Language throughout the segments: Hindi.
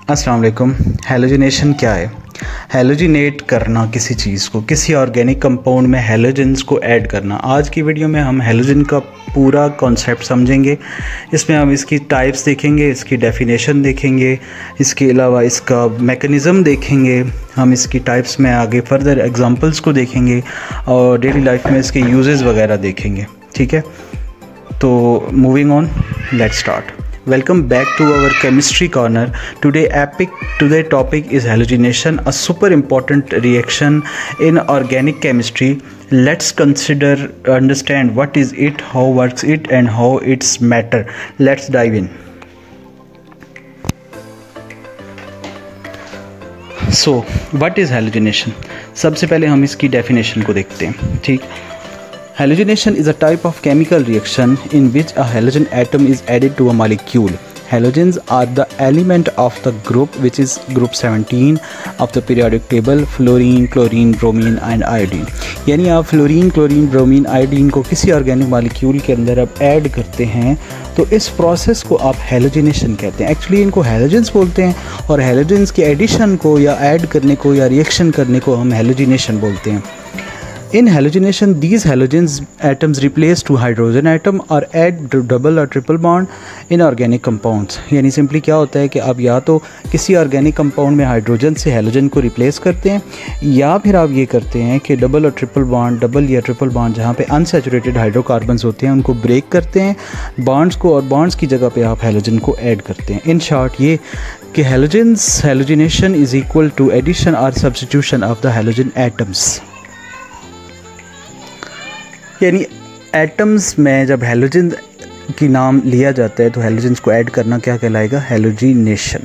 अस्सलाम वालेकुम। हैलोजिनेशन क्या है? हैलोजिनेट करना किसी चीज़ को, किसी ऑर्गेनिक कंपाउंड में हैलोजेंस को ऐड करना। आज की वीडियो में हम हैलोजन का पूरा कॉन्सेप्ट समझेंगे। इसमें हम इसकी टाइप्स देखेंगे, इसकी डेफिनेशन देखेंगे, इसके अलावा इसका मैकेनिज़्म देखेंगे। हम इसकी टाइप्स में आगे फर्दर एग्जांपल्स को देखेंगे और डेली लाइफ में इसके यूजेस वगैरह देखेंगे। ठीक है, तो moving on, let's start. Welcome back to our chemistry corner. Today topic is halogenation, a super important reaction in organic chemistry. Let's understand what is it, how works it, and how it's matter. Let's dive in. So, what is halogenation? सबसे पहले हम इसकी डेफिनेशन को देखते हैं। ठीक, Halogenation is a type of chemical reaction in which a halogen atom is added to a molecule. Halogens are the element of the group which is group 17 of the periodic table, fluorine, chlorine, bromine and iodine. यानी आप फ्लोरीन, क्लोरीन, ब्रोमीन, आयोडीन को किसी ऑर्गेनिक मॉलिक्यूल के अंदर आप ऐड करते हैं तो इस प्रोसेस को आप हैलोजिनेशन कहते हैं। एक्चुअली इनको हैलोजेंस बोलते हैं और हैलोजेंस के एडिशन को या ऐड करने को या रिएक्शन करने को हम हैलोजिनेशन बोलते हैं। In halogenation, these halogens atoms replace two hydrogen atom or add double or triple bond in organic compounds. यानी सिंपली क्या होता है कि आप या तो किसी ऑर्गेनिक कंपाउंड में हाइड्रोजन से हैलोजन को रिप्लेस करते हैं या फिर आप ये करते हैं कि डबल और ट्रिपल बॉन्ड, डबल या ट्रिपल बॉन्ड जहाँ पे अनसैचुरेटेड हाइड्रोकार्बन्स होते हैं उनको ब्रेक करते हैं बॉन्ड्स को, और बॉन्ड्स की जगह पे आप हैलोजन को ऐड करते हैं। इन शॉर्ट ये कि halogenation is equal to addition और substitution of the halogen atoms. यानी एटम्स में जब हैलोजन की नाम लिया जाता है तो हैलोजेंस को ऐड करना क्या कहलाएगा? हैलोजिनेशन।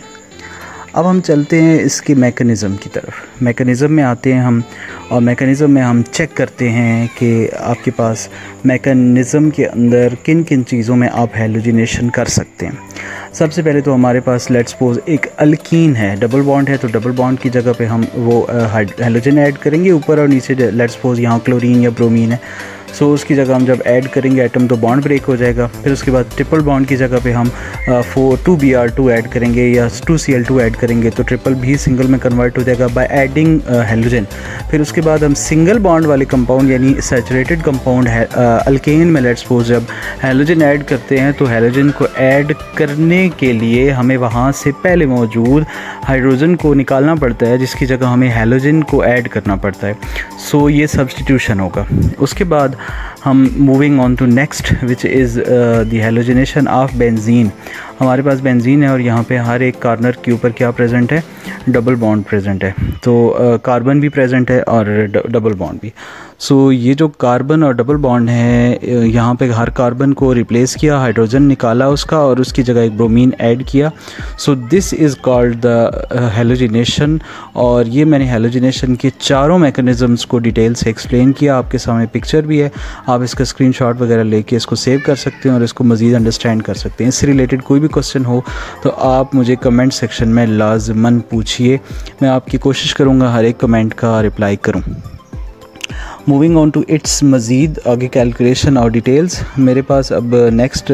अब हम चलते हैं इसके मैकेनिज़्म की तरफ। मैकेनिज़्म में आते हैं हम, और मैकेनिज़्म में हम चेक करते हैं कि आपके पास मैकेनिज़्म के अंदर किन किन चीज़ों में आप हैलोजिनेशन कर सकते हैं। सबसे पहले तो हमारे पास लेट्स सपोज एक अल्कीन है, डबल बॉन्ड है, तो डबल बॉन्ड की जगह पे हम वो हैलोजन ऐड करेंगे ऊपर और नीचे। लेट्स सपोज यहाँ क्लोरीन या ब्रोमीन है, सो उसकी जगह हम जब ऐड करेंगे एटम तो बॉन्ड ब्रेक हो जाएगा। फिर उसके बाद ट्रिपल बॉन्ड की जगह पे हम 2Br2 ऐड करेंगे या 2Cl2 ऐड करेंगे तो ट्रिपल भी सिंगल में कन्वर्ट हो जाएगा बाय एडिंग हैलोजन। फिर उसके बाद हम सिंगल बॉन्ड वाले कंपाउंड यानी सैचुरेटेड कंपाउंड है अल्केन में लेट्स सपोज जब हैलोजन ऐड करते हैं तो हैलोजन को ऐड करने के लिए हमें वहाँ से पहले मौजूद हाइड्रोजन को निकालना पड़ता है जिसकी जगह हमें हैलोजन को ऐड करना पड़ता है। सो ये सब्स्टिट्यूशन होगा। उसके बाद हम moving on to next which is the halogenation of benzene. हमारे पास बेंजीन है और यहाँ पे हर एक कॉर्नर के ऊपर क्या प्रेजेंट है? डबल बॉन्ड प्रेजेंट है। तो कार्बन भी प्रेजेंट है और डबल बॉन्ड भी। सो ये जो कार्बन और डबल बॉन्ड है यहाँ पे हर कार्बन को रिप्लेस किया, हाइड्रोजन निकाला उसका और उसकी जगह एक ब्रोमीन ऐड किया। So this is called the halogenation. और ये मैंने हैलोजिनेशन के चारों मैकेनिज़म्स को डिटेल से एक्सप्लेन किया। आपके सामने पिक्चर भी है, आप इसका स्क्रीनशॉट वगैरह लेके इसको सेव कर सकते हैं और इसको मज़ीद अंडरस्टैंड कर सकते हैं। इससे रिलेटेड कोई भी क्वेश्चन हो तो आप मुझे कमेंट सेक्शन में लाजमन पूछिए, मैं आपकी कोशिश करूँगा हर एक कमेंट का रिप्लाई करूँ। मूविंग ऑन टू इट्स मज़ीद आगे कैलकुलेशन और डिटेल्स। मेरे पास अब नेक्स्ट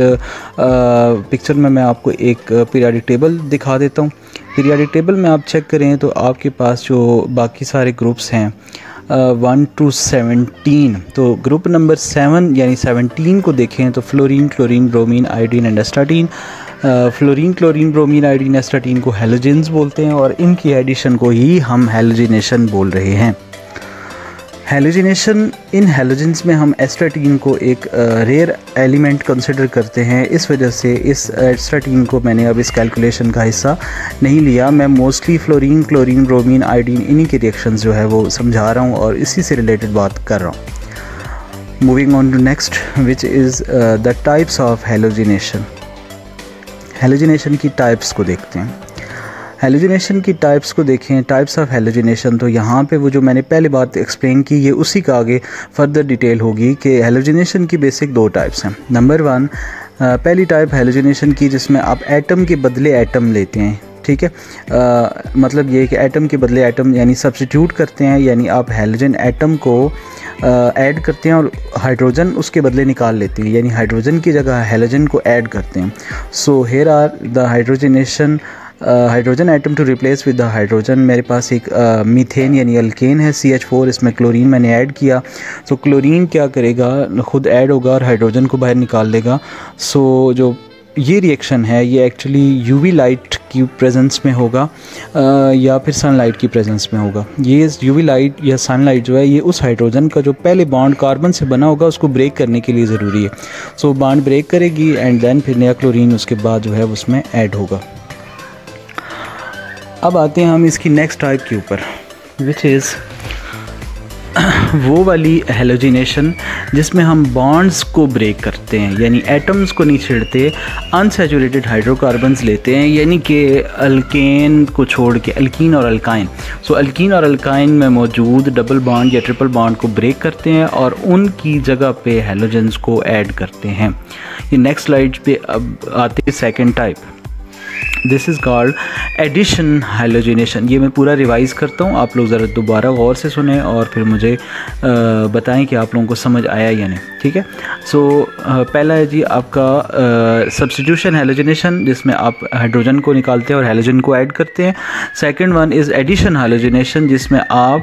पिक्चर में मैं आपको एक पीरियोडिक टेबल दिखा देता हूँ। पीरियोडिक टेबल में आप चेक करें तो आपके पास जो बाकी सारे ग्रुप्स हैं 1 to 17, तो ग्रुप नंबर 7 यानी 17 को देखें तो fluorine, chlorine, bromine, iodine and astatine. Fluorine, chlorine, bromine, iodine, astatine को हैलोजेंस बोलते हैं और इनकी एडिशन को ही हम हैलोजिनेशन बोल रहे हैं। हैलोजिनेशन, इन हैलोजेंस में हम एस्टाटीन को एक रेयर एलिमेंट कंसिडर करते हैं। इस वजह से इस एस्टाटीन को मैंने अब इस कैलकुलेशन का हिस्सा नहीं लिया। मैं mostly fluorine, chlorine, bromine, iodine इन्हीं के रिएक्शंस जो है वो समझा रहा हूँ और इसी से रिलेटेड बात कर रहा हूँ। Moving on to next which is the types of halogenation. Halogenation की टाइप्स को देखते हैं। हैलोजिनेशन की टाइप्स को देखें, टाइप्स ऑफ हैलोजिनेशन। तो यहाँ पे वो जो मैंने पहले बात एक्सप्लेन की ये उसी का आगे फर्दर डिटेल होगी कि हैलोजिनेशन की बेसिक दो टाइप्स हैं। नंबर 1 पहली टाइप हैलोजिनेशन की जिसमें आप एटम के बदले एटम लेते हैं। ठीक है, मतलब ये कि एटम के बदले एटम यानी सब्स्टिट्यूट करते हैं, यानी आप हैलोजन एटम को ऐड करते हैं और हाइड्रोजन उसके बदले निकाल लेते हैं, यानी हाइड्रोजन की जगह हैलोजन को ऐड करते हैं। So here are the hydrogenation hydrogen atom to replace with the hydrogen, मेरे पास एक मीथेन यानी अल्केन है CH4, इसमें क्लोरीन मैंने ऐड किया। सो क्लोरीन क्या करेगा, खुद ऐड होगा और हाइड्रोजन को बाहर निकाल देगा। सो जो ये रिएक्शन है ये एक्चुअली यूवी लाइट की प्रेजेंस में होगा या फिर सनलाइट की प्रेजेंस में होगा। ये यूवी लाइट या सनलाइट जो है ये उस हाइड्रोजन का जो पहले बॉन्ड कार्बन से बना होगा उसको ब्रेक करने के लिए ज़रूरी है। सो बॉन्ड ब्रेक करेगी एंड देन फिर नया क्लोरीन उसके बाद जो है उसमें ऐड होगा। अब आते हैं हम इसकी नेक्स्ट टाइप के ऊपर, विच इज़ वो वाली हैलोजिनेशन जिसमें हम बॉन्ड्स को ब्रेक करते हैं, यानी एटम्स को नहीं छेड़ते, अनसैचुरेटेड हाइड्रोकार्बन्स लेते हैं, यानी कि अल्केन को छोड़ के अल्कीन और अल्काइन। सो अल्कीन और अल्काइन में मौजूद डबल बॉन्ड या ट्रिपल बॉन्ड को ब्रेक करते हैं और उनकी जगह पे हैलोजेंस को ऐड करते हैं। ये नेक्स्ट स्लाइड पे अब आते हैं second type, this is called addition halogenation. ये मैं पूरा रिवाइज़ करता हूँ, आप लोग ज़रा दोबारा गौर से सुने और फिर मुझे बताएं कि आप लोगों को समझ आया या नहीं, ठीक है। सो पहला है जी आपका सब्स्टिट्यूशन हाइलोजिनेशन, जिसमें आप हाइड्रोजन को निकालते हैं और हाइलोजन को ऐड करते हैं। Second one is addition halogenation, जिसमें आप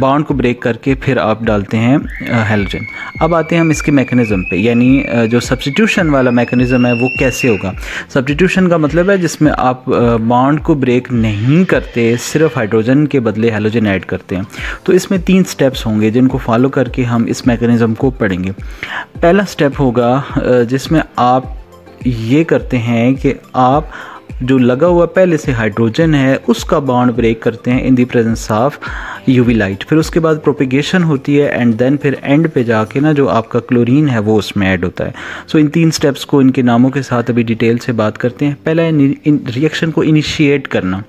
बॉन्ड को ब्रेक करके फिर आप डालते हैं हाइलोजन। अब आते हैं हम इसके मैकेनिज़्म पे, यानी जो सब्स्टिट्यूशन वाला मैकेनिज़्म है वो कैसे होगा। सब्स्टिट्यूशन का मतलब है जिसमें आप बॉन्ड को ब्रेक नहीं करते, सिर्फ हाइड्रोजन के बदले हाइलोजन ऐड करते हैं। तो इसमें 3 स्टेप्स होंगे जिनको फॉलो करके हम इस मैकेनिज़्म को पढ़ेंगे। पहला स्टेप होगा जिसमें आप ये करते हैं कि आप जो लगा हुआ पहले से हाइड्रोजन है उसका बॉन्ड ब्रेक करते हैं in the presence of UV light. फिर उसके बाद प्रोपिगेशन होती है एंड देन फिर एंड पे जाके ना जो आपका क्लोरीन है वो उसमें ऐड होता है। सो इन 3 स्टेप्स को इनके नामों के साथ अभी डिटेल से बात करते हैं। पहला है इन रिएक्शन को इनिशिएट करना।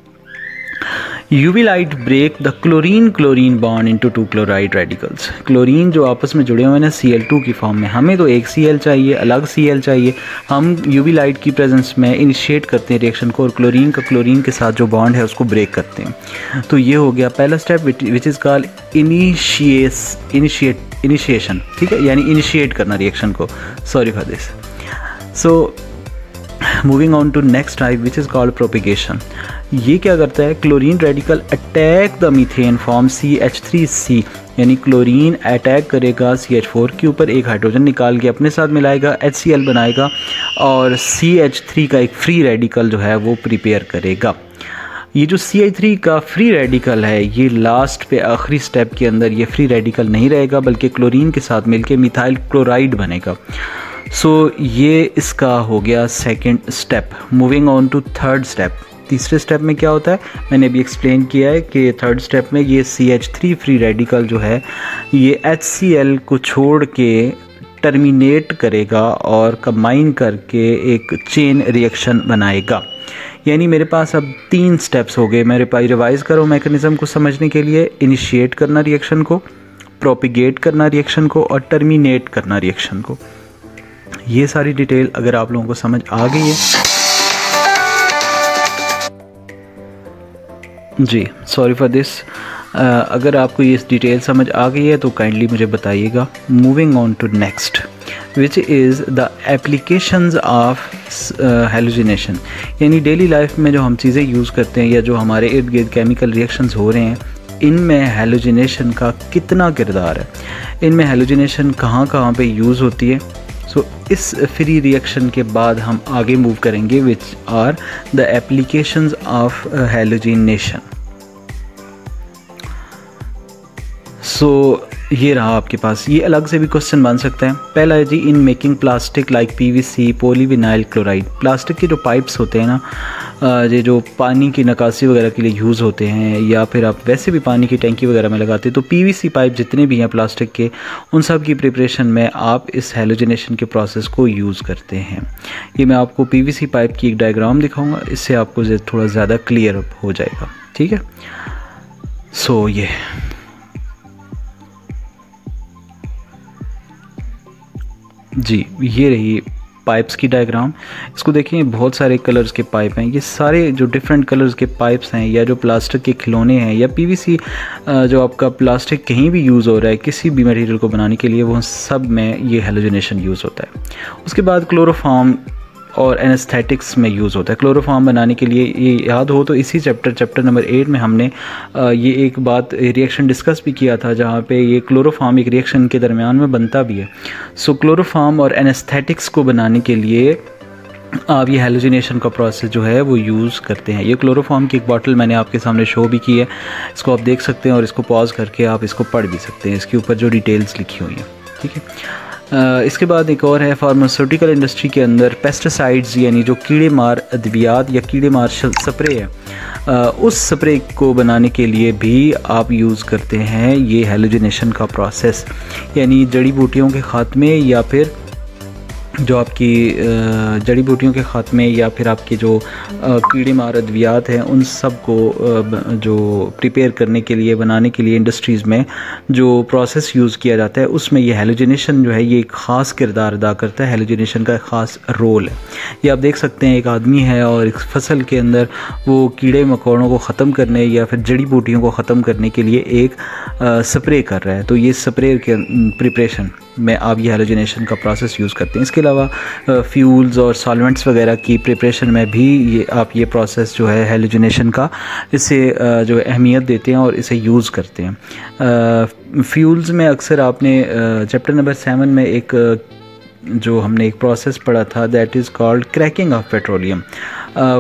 UV light break the chlorine bond into 2 chloride radicals. Chlorine जो आपस में जुड़े हुए हैं Cl2 की फॉर्म में, हमें तो एक Cl चाहिए, अलग Cl चाहिए। हम UV लाइट की प्रेजेंस में इनिशिएट करते हैं रिएक्शन को और क्लोरीन के साथ जो बॉन्ड है उसको ब्रेक करते हैं। तो ये हो गया पहला step which is called initiation, ठीक है, यानी इनिशिएट करना रिएक्शन को। Sorry for this. So moving on to next type which is called propagation. ये क्या करता है, chlorine radical attack the methane form CH3C, यानी क्लोरीन अटैक करेगा CH4 के ऊपर, एक हाइड्रोजन निकाल के अपने साथ मिलाएगा, HCl बनाएगा और CH3 का एक फ्री रेडिकल जो है वो प्रिपेयर करेगा। ये जो CH3 का फ्री रेडिकल है ये लास्ट पे आखिरी स्टेप के अंदर ये फ्री रेडिकल नहीं रहेगा बल्कि क्लोरीन के साथ मिलके मिथाइल क्लोराइड बनेगा। सो ये इसका हो गया second step. Moving on to third step. तीसरे स्टेप में क्या होता है, मैंने अभी एक्सप्लेन किया है कि थर्ड स्टेप में ये CH3 फ्री रेडिकल जो है ये HCl को छोड़ के टर्मिनेट करेगा और कंबाइन करके एक चेन रिएक्शन बनाएगा। यानी मेरे पास अब 3 स्टेप्स हो गए। मेरे पास रिवाइज़ करो मैकेनिज़्म को समझने के लिए, इनिशिएट करना रिएक्शन को, प्रोपिगेट करना रिएक्शन को और टर्मिनेट करना रिएक्शन को। ये सारी डिटेल अगर आप लोगों को समझ आ गई है जी, सॉरी फॉर दिस, अगर आपको ये डिटेल समझ आ गई है तो काइंडली मुझे बताइएगा। Moving on to next which is the applications of halogenation, यानी डेली लाइफ में जो हम चीज़ें यूज़ करते हैं या जो हमारे इर्द गिर्द केमिकल रिएक्शंस हो रहे हैं इनमें हैलोजिनेशन का कितना किरदार है, इनमें हैलोजिनेशन कहाँ कहाँ पे यूज़ होती है। सो इस फ्री रिएक्शन के बाद हम आगे मूव करेंगे which are the applications of halogenation. So ये रहा आपके पास, ये अलग से भी क्वेश्चन बन सकता है। पहला है जी, in making plastic like PVC polyvinyl chloride. Plastic के जो पाइप्स होते हैं ना, ये जो पानी की निकासी वगैरह के लिए यूज़ होते हैं या फिर आप वैसे भी पानी की टैंकी वगैरह में लगाते हैं, तो PVC पाइप जितने भी हैं प्लास्टिक के, उन सब की प्रिपरेशन में आप इस हैलोजिनेशन के प्रोसेस को यूज़ करते हैं। ये मैं आपको PVC पाइप की एक डायग्राम दिखाऊँगा, इससे आपको थोड़ा ज़्यादा क्लियर हो जाएगा, ठीक है। सो ये जी, ये रही पाइप्स की डायग्राम। इसको देखिए, बहुत सारे कलर्स के पाइप हैं। ये सारे जो डिफरेंट कलर्स के पाइप्स हैं या जो प्लास्टिक के खिलौने हैं या PVC जो आपका प्लास्टिक कहीं भी यूज़ हो रहा है किसी भी मटेरियल को बनाने के लिए, वो सब में ये हैलोजिनेशन यूज़ होता है। उसके बाद क्लोरोफॉर्म और एनेस्थेटिक्स में यूज़ होता है। क्लोरोफॉर्म बनाने के लिए, ये याद हो तो इसी चैप्टर नंबर 8 में हमने ये एक बात रिएक्शन डिस्कस भी किया था, जहाँ पे ये क्लोरोफॉर्म एक रिएक्शन के दरमियान में बनता भी है। सो क्लोरोफॉर्म और एनेस्थेटिक्स को बनाने के लिए आप ये हैलोजिनेशन का प्रोसेस जो है वो यूज़ करते हैं। ये क्लोरोफॉर्म की एक बॉटल मैंने आपके सामने शो भी की है, इसको आप देख सकते हैं और इसको पॉज करके आप इसको पढ़ भी सकते हैं, इसके ऊपर जो डिटेल्स लिखी हुई हैं, ठीक है। इसके बाद एक और है, फार्मास्यूटिकल इंडस्ट्री के अंदर पेस्टिसाइड्स यानी जो कीड़े मार अद्वियात या कीड़े मार स्प्रे है, उस स्प्रे को बनाने के लिए भी आप यूज़ करते हैं ये हैलोजिनेशन का प्रोसेस, यानी जड़ी बूटियों के ख़ात्मे या फिर जो आपकी जड़ी बूटियों के ख़ात्मे या फिर आपके जो कीड़े मार अद्वियात हैं उन सब को जो प्रिपेयर करने के लिए, बनाने के लिए इंडस्ट्रीज़ में जो प्रोसेस यूज़ किया जाता है उसमें ये हैलोजिनेशन जो है ये एक ख़ास किरदार अदा करता है। हैलोजिनेशन का एक ख़ास रोल है। ये आप देख सकते हैं, एक आदमी है और एक फसल के अंदर वो कीड़े मकोड़ों को ख़त्म करने या फिर जड़ी बूटियों को ख़त्म करने के लिए एक स्प्रे कर रहा है। तो ये स्प्रे के प्रिपरेशन में आप ये हैलोजिनेशन का प्रोसेस यूज़ करते हैं। इसके अलावा फ्यूल्स और सॉल्वेंट्स वगैरह की प्रिपरेशन में भी ये प्रोसेस जो है हैलोजिनेशन का, इसे जो अहमियत देते हैं और इसे यूज़ करते हैं। फ्यूल्स में अक्सर आपने चैप्टर नंबर 7 में एक जो हमने एक प्रोसेस पढ़ा था, that is called cracking of petroleum.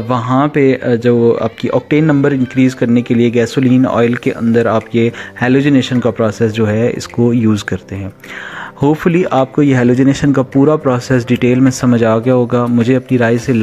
वहाँ पे जो आपकी ऑक्टेन नंबर इंक्रीज़ करने के लिए गैसोलीन ऑयल के अंदर आप ये हैलोजिनेशन का प्रोसेस जो है इसको यूज़ करते हैं। होपफुली आपको ये हैलोजिनेशन का पूरा प्रोसेस डिटेल में समझ आ गया होगा। मुझे अपनी राय से